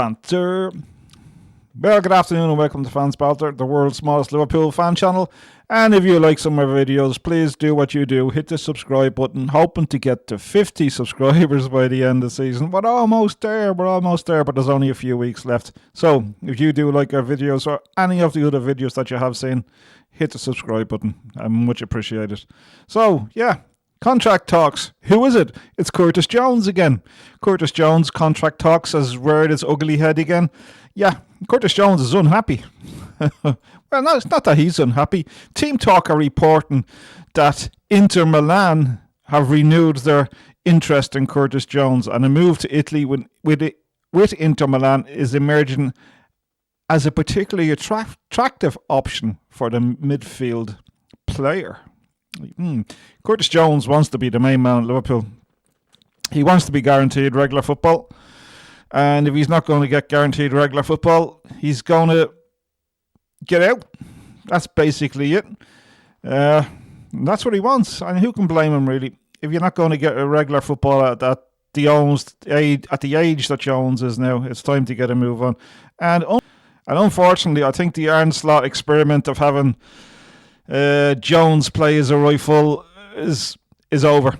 Banter. Well, good afternoon and welcome to Fans Banter, the world's smallest Liverpool fan channel. And if you like some of my videos, please do what you do. Hit the subscribe button, hoping to get to 50 subscribers by the end of the season. We're almost there, but there's only a few weeks left. So, if you do like our videos or any of the other videos that you have seen, hit the subscribe button. I'm much appreciated. So, yeah. Contract talks. Who is it? It's Curtis Jones again. Curtis Jones, contract talks, has reared its ugly head again. Yeah, Curtis Jones is unhappy. Well, no, it's not that he's unhappy. Team Talk are reporting that Inter Milan have renewed their interest in Curtis Jones, and a move to Italy with Inter Milan is emerging as a particularly attractive option for the midfield player. Curtis Jones wants to be the main man at Liverpool. He wants to be guaranteed regular football. And if he's not going to get guaranteed regular football, he's going to get out. That's basically it. That's what he wants. And who can blame him, really? If you're not going to get a regular football at the age that Jones is now, it's time to get a move on. And unfortunately, I think the Arne Slot experiment of having Jones play as a right full is over.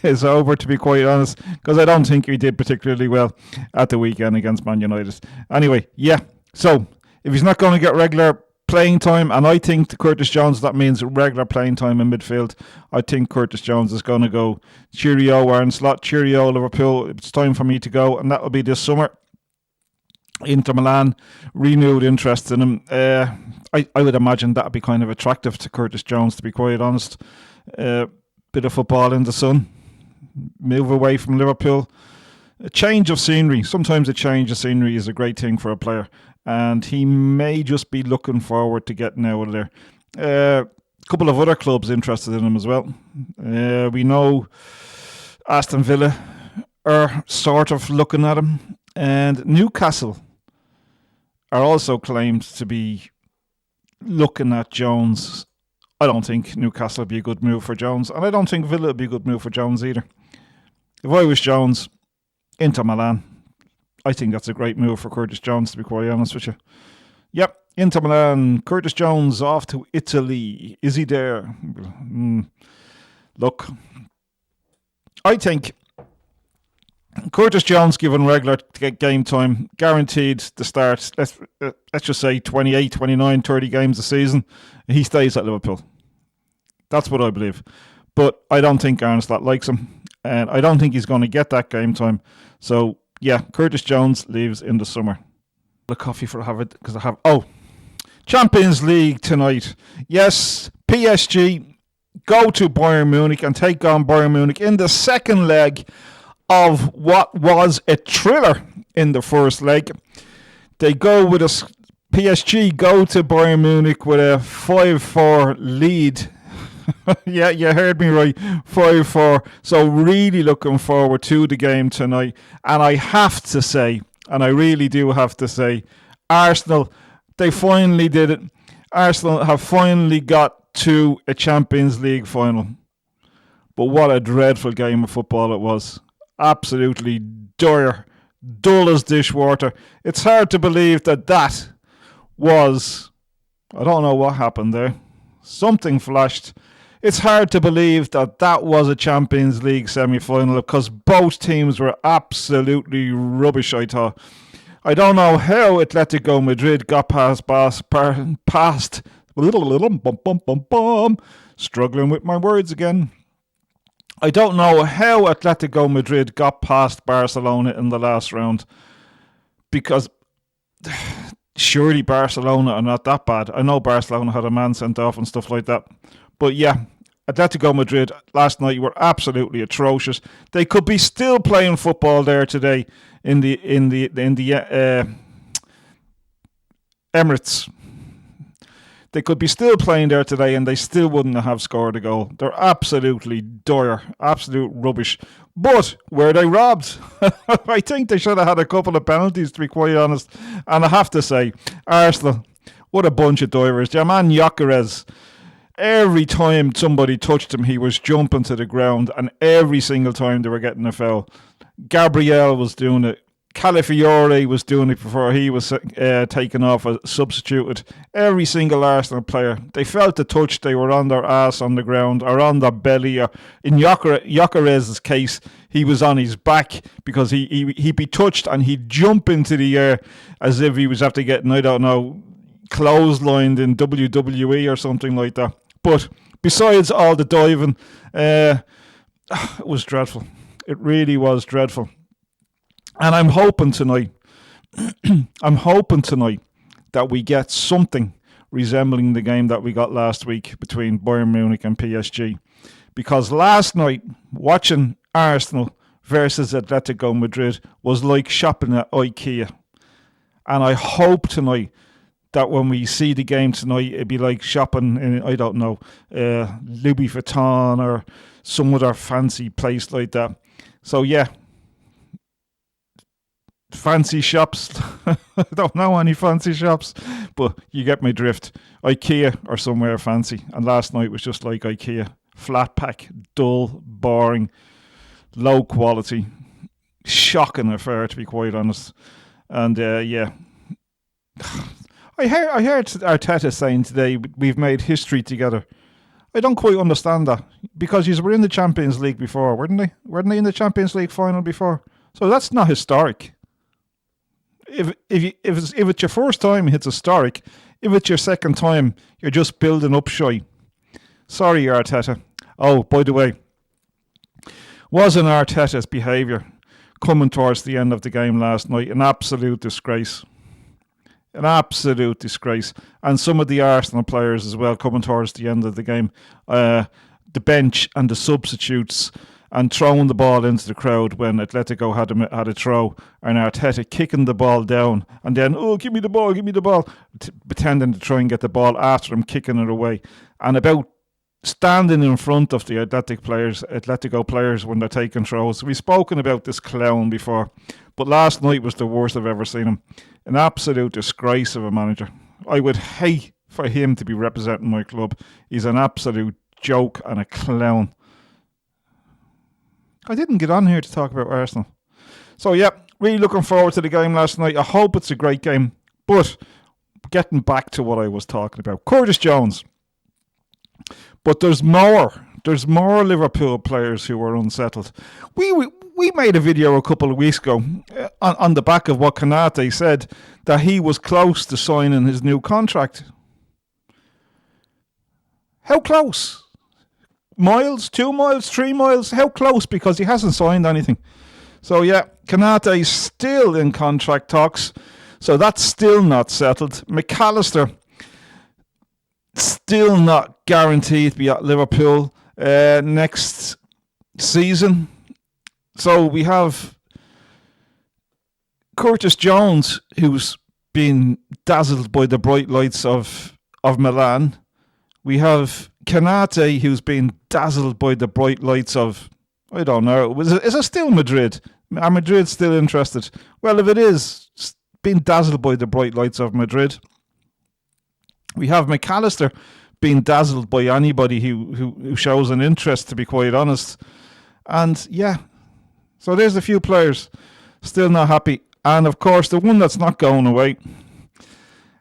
Is over, to be quite honest, because I don't think he did particularly well at the weekend against Man United. Anyway, yeah. So if he's not going to get regular playing time, and I think to Curtis Jones that means regular playing time in midfield, I think Curtis Jones is going to go cheerio Arne Slot, cheerio Liverpool. It's time for me to go, and that'll be this summer. Inter Milan renewed interest in him. I would imagine that would be kind of attractive to Curtis Jones, to be quite honest. Bit of football in the sun, move away from Liverpool, a change of scenery. Sometimes a change of scenery is a great thing for a player, and he may just be looking forward to getting out of there. A couple of other clubs interested in him as well. We know Aston Villa are sort of looking at him, and Newcastle are also claimed to be looking at Jones. I don't think Newcastle would be a good move for Jones, and I don't think Villa would be a good move for Jones either. If I was Jones, Inter Milan, I think that's a great move for Curtis Jones, to be quite honest with you. Yep, Inter Milan, Curtis Jones off to Italy. Is he there? Look, I think Curtis Jones given regular game time, guaranteed to start, let's just say 28, 29, 30 games a season, he stays at Liverpool. That's what I believe. But I don't think Arne Slot likes him, and I don't think he's going to get that game time. So, yeah, Curtis Jones leaves in the summer. The coffee for Harvard, because I have... Oh, Champions League tonight. Yes, PSG go to Bayern Munich and take on Bayern Munich in the second leg of what was a thriller in the first leg. They go with PSG go to Bayern Munich with a 5-4 lead. Yeah, you heard me right, 5-4. So really looking forward to the game tonight. And I have to say, and I really do have to say, Arsenal, they finally did it. Arsenal have finally got to a Champions League final. But what a dreadful game of football it was. Absolutely dire, dull as dishwater. It's hard to believe that was... I don't know what happened there. Something flashed. It's hard to believe that was a Champions League semi-final, because both teams were absolutely rubbish, I thought. I don't know how Atletico Madrid got past struggling with my words again. I don't know how Atletico Madrid got past Barcelona in the last round, because surely Barcelona are not that bad. I know Barcelona had a man sent off and stuff like that. But yeah, Atletico Madrid last night were absolutely atrocious. They could be still playing football there today in the Emirates. They could be still playing there today and they still wouldn't have scored a goal. They're absolutely dire, absolute rubbish. But were they robbed? I think they should have had a couple of penalties, to be quite honest. And I have to say, Arsenal, what a bunch of divers. Your man Gyökeres, every time somebody touched him, he was jumping to the ground, and every single time they were getting a foul. Gabriel was doing it. Calafiore was doing it before he was taken off as substituted. Every single Arsenal player, they felt the touch, they were on their ass on the ground or on their belly. Or in Gyökeres's case, he was on his back because he'd be touched and he'd jump into the air as if he was after getting, I don't know, clotheslined in WWE or something like that. But besides all the diving, it was dreadful. It really was dreadful. And I'm hoping tonight that we get something resembling the game that we got last week between Bayern Munich and PSG. Because last night, watching Arsenal versus Atletico Madrid was like shopping at IKEA. And I hope tonight that when we see the game tonight, it'd be like shopping in, I don't know, Louis Vuitton or some other fancy place like that. So yeah, fancy shops. I don't know any fancy shops, but you get my drift. IKEA or somewhere fancy. And last night was just like IKEA. Flat pack, dull, boring, low quality. Shocking affair, to be quite honest. And yeah. I heard Arteta saying today, we've made history together. I don't quite understand that. Because you were in the Champions League before, weren't they? Weren't they in the Champions League final before? So that's not historic. If it's your first time, it's historic. If it's your second time, you're just building up shy. Sorry, Arteta. Oh, by the way, wasn't Arteta's behaviour coming towards the end of the game last night an absolute disgrace? An absolute disgrace. And some of the Arsenal players as well coming towards the end of the game. The bench and the substitutes and throwing the ball into the crowd when Atletico had a throw, and Arteta kicking the ball down and then, give me the ball, pretending to try and get the ball after him, kicking it away. And about standing in front of the Atletico players when they're taking throws. We've spoken about this clown before, but last night was the worst I've ever seen him. An absolute disgrace of a manager. I would hate for him to be representing my club. He's an absolute joke and a clown. I didn't get on here to talk about Arsenal. So yeah, really looking forward to the game last night. I hope it's a great game. But getting back to what I was talking about, Curtis Jones. But there's more. There's more Liverpool players who are unsettled. We made a video a couple of weeks ago on the back of what Konate said, that he was close to signing his new contract. How close? Miles, 2 miles, 3 miles? How close? Because he hasn't signed anything. So yeah, Konate's still in contract talks. So that's still not settled. McAllister, still not guaranteed to be at Liverpool next season. So we have Curtis Jones, who's been dazzled by the bright lights of Milan. We have Konate, who's been dazzled by the bright lights of, I don't know, is it still Madrid? Are Madrid still interested? Well, if it is, being dazzled by the bright lights of Madrid. We have McAllister being dazzled by anybody who shows an interest, to be quite honest. And yeah, so there's a few players still not happy. And of course, the one that's not going away.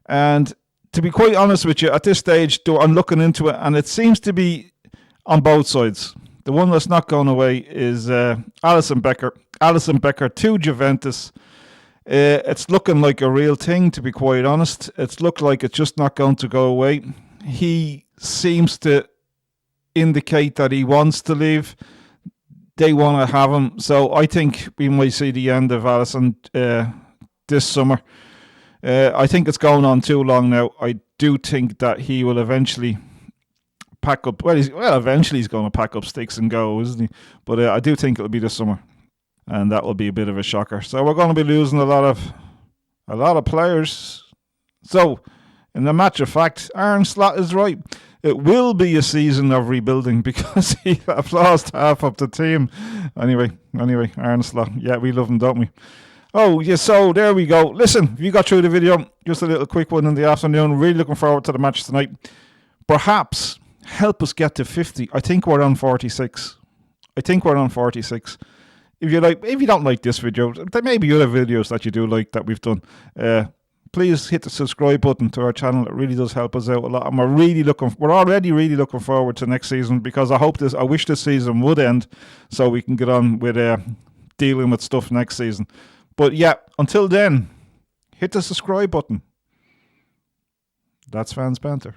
And to be quite honest with you, at this stage, I'm looking into it, and it seems to be on both sides. The one that's not going away is Alisson Becker. Alisson Becker to Juventus. It's looking like a real thing, to be quite honest. It's looked like it's just not going to go away. He seems to indicate that he wants to leave. They want to have him. So I think we might see the end of Alisson this summer. I think it's going on too long now. I do think that he will eventually pack up. Eventually he's going to pack up sticks and go, isn't he? But I do think it'll be this summer, and that will be a bit of a shocker. So we're going to be losing a lot of players. So, in the matter of fact, Arne Slot is right. It will be a season of rebuilding because he have lost half of the team. Anyway, Arne Slot. Yeah, we love him, don't we? Oh, yeah, so there we go. Listen, if you got through the video, just a little quick one in the afternoon. Really looking forward to the match tonight. Perhaps help us get to 50. I think we're on 46. if you don't like this video, there may be other videos that you do like that we've done. Please hit the subscribe button to our channel. It really does help us out a lot, and we're already really looking forward to next season, because I wish this season would end so we can get on with dealing with stuff next season. But yeah, until then, hit the subscribe button. That's Fans Banter.